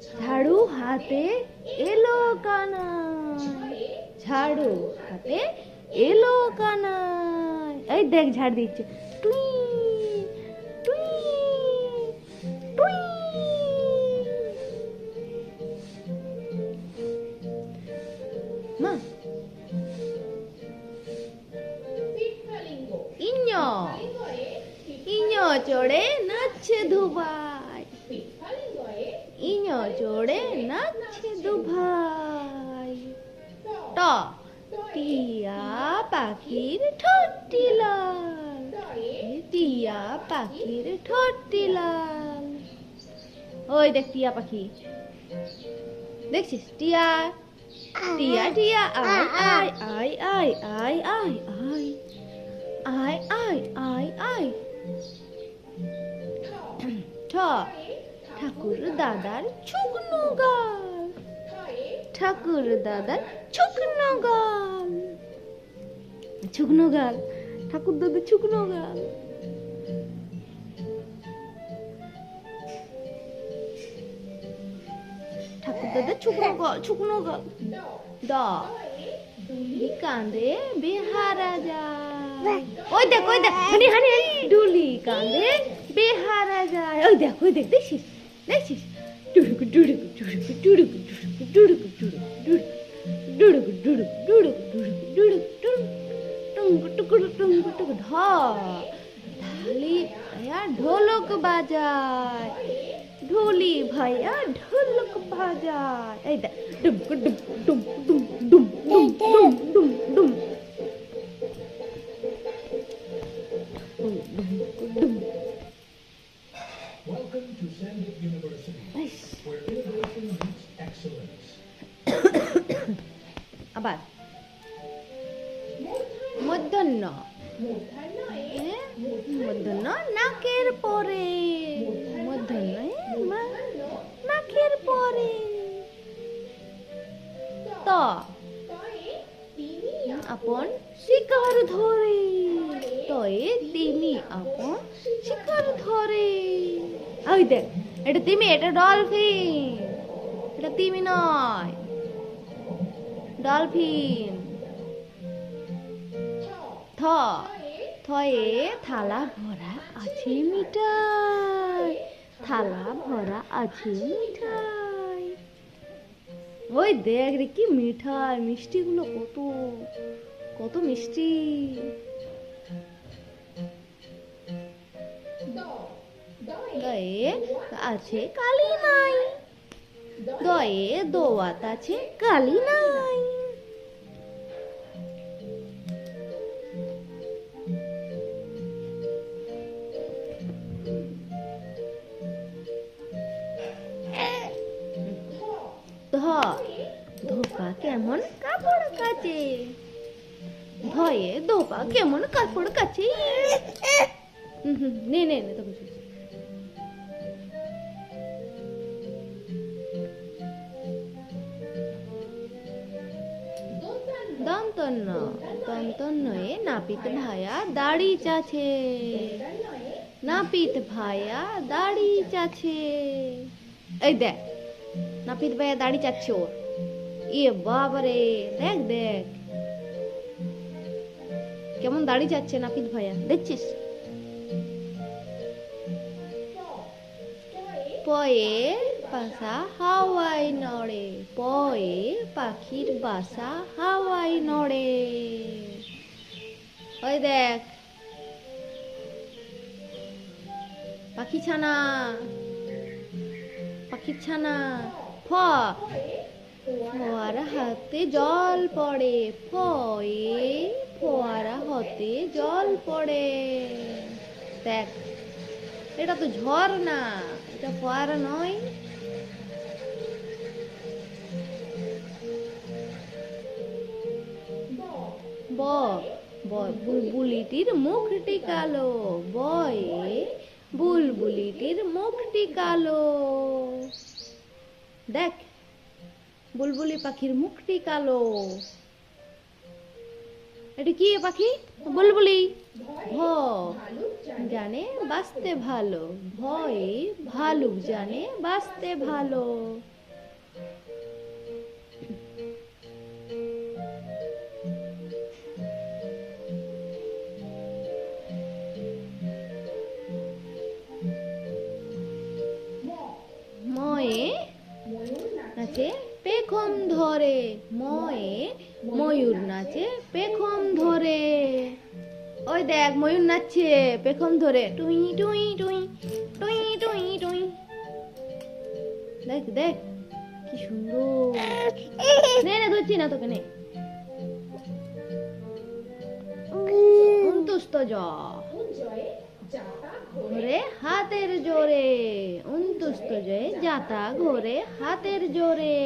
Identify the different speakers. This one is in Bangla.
Speaker 1: ঝাড়ু হাতে এলো কানাই, ঝাড়ু হাতে এলো কানাই। এই দেখ ঝাড় দিচ্ছে, টুই টুই টুই। মা ইঞ্জ ইঞ্জ চড়ে নাচছে ধুবাই, ইঞ্জ চড়ে নাচছে দুভাই। ট টিয়া পাখির ঠোঁটটি লাল, টিয়া পাখির ঠোঁটটি লাল। ওই দেখ টিয়া পাখি, দেখছিস? টিয়া টিয়া টিয়া আয় আয় আয় আয় আয় আয় আয় আয় আয় আয় আয়। ঠ ঠাকুর দাদার শুকনো গাল, ঠাকুর দাদার শুকনো গাল, শুকনো গাল, ঠাকুর দাদার শুকনো গাল। ঠাকুর দাদার শুকনো গাল, শুকনো গাল। ড ডুলি কাঁদে বেহারা যায়, ওই দেখ হানি হানি, ডুলি কাঁদে বেহারা যায়। ওই দেখ দেখছিস? দেখছিস? ডুডুকু ডুডুকু ডুডুকু ডুডুকু ডুডুকু ডুডুকু ডুডুকু ডুডুকু ডুডুকু ডুডুকু ডুডুকু টুঙ্গু টুকুরু টুঙ্গু টুকু। ঢ ঢালি ভাইয়া ঢোলক বাজায়, ঢুলি ভাইয়া ঢোলক বাজায়। এই দেখ ডুম ডুম ডুম ডুম ডুম ডুম ডুম ডুম ডুম ডুম।
Speaker 2: Welcome to Sandvik University, where innovation meets excellence.
Speaker 1: আবার মধ্যাহ্ন, মধ্যাহ্ন নাকের পরে, মধ্যাহ্ন নাকের পরে। ত আপন শিকার ধরে, তয়ে তিমি আপন শিকার ধরে। ওই দেখ এটা তিমি, এটা ডলফিন, এটা তিমি নয়, ডলফিন। থ থয়ে থালা ভরা আছে মিঠাই, থালা ভরা আছে মিঠাই। ওই দেখ রে কি মিঠাই, মিষ্টিগুলো কত কত মিষ্টি। দয়ে আছে কালি নাই, দয়ে দোয়াত আছে কালি নাই। ধোপা কেমন কাপড় কাচে, ধয়ে ধোপা কেমন কাপড় কাচে। নে নে নে তো কিছু। দন্তন্য দন্তন্যে নাপিত ভাইয়া দাড়ি চাছে, নাপিত ভাইয়া দাড়ি চাছে। এই দেখ নাপিত ভাইয়া দাড়ি চাচ্ছে ওর। ইয়ে বাবারে, দেখ দেখ কেমন দাড়ি চাচ্ছে নাপিত ভাইয়া, দেখছিস? পয়ে বাসা হাওয়ায় নড়ে, পয়ে পাখির বাসা হাওয়ায় নড়ে। ওই দেখ পাখি ছানা, পাখির ছানা। ফ ফোয়ারা হাতে জল পড়ে, ফয়ে ফোয়ারা হাতে জল পড়ে। দেখ এটা তো ঝর্ণা, এটা ফোয়ারা নয়। ব বুলবুলিটির মুখটি কালো, বয়ে বুলবুলিটির মুখটি কালো। দেখ বুলবুলি পাখির মুখটি কালো। এটা কি পাখি? বুলবুলি। ভ জানে বাঁচতে ভালো, ভয়ে ভালুক জানে বাঁচতে ভালো। ময়ে নাচে পেখম ধরে, ময়ে ময়ূর নাচে পেখম ধরে। ওই দেখ ময়ূর নাচছে পেখম ধরে, টুই টুই টুই টুই টুই টুই। দেখ দেখ কি সুন্দর। নে নে ধরছি না তোকে, নে। অন্তুষ্ট জ ঘোরে হাতের জোরে, অন্তুষ্ট জয়ে যাতা ঘোরে হাতের জোরে।